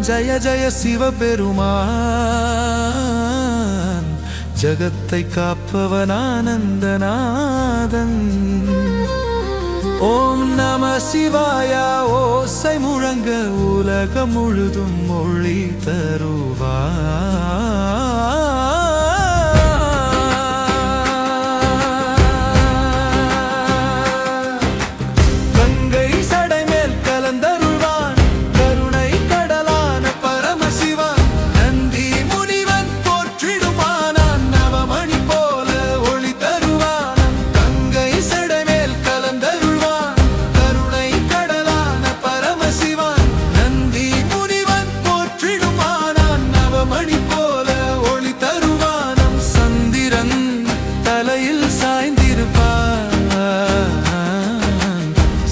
ஜய ஜய சிவபெருமான் ஜகத்தை காப்பவனானந்தநாதன். ஓம் நம சிவாயா ஓசை முழங்க உலகம் முழுதும் மொழி தருவார்.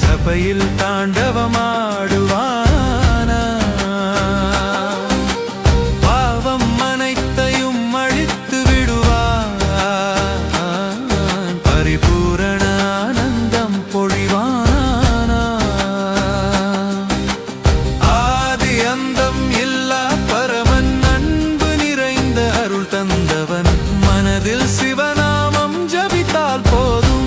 சபையில் தாண்டவமாடுவானா, பாவம் அனைத்தையும் அழித்து விடுவான், பரிபூரண ஆனந்தம் பொழிவானா. ஆதி அந்தம் இல்லா பரமன் அன்பு நிறைந்த அருள் தந்தவன், மனதில் சிவநாமம் ஜபித்தால் போதும்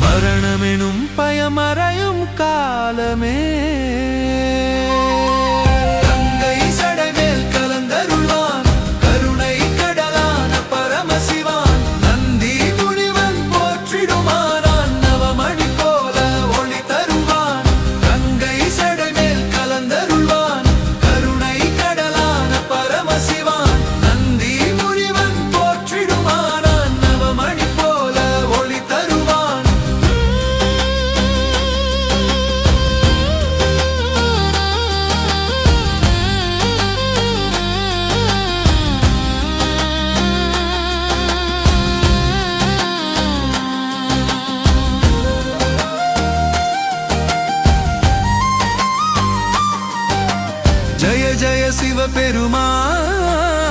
மரணமெனும் பயமறையும் காலமே. கங்கை சடைமேல் கலந்தருள்வான் கருணை கடலான பரமசிவான், நந்தி முனிவன் போற்றிடுமானான் நவமணி போல ஒளி தருவான். கங்கை சடைமேல் கலந்தருள்வான் கருணை கடலான பரமசிவான், நந்தி முனிவன் போற்றிடுமானான் நவமணி போல ஒளி தருவான். ஜய ஜய சிவபெருமான்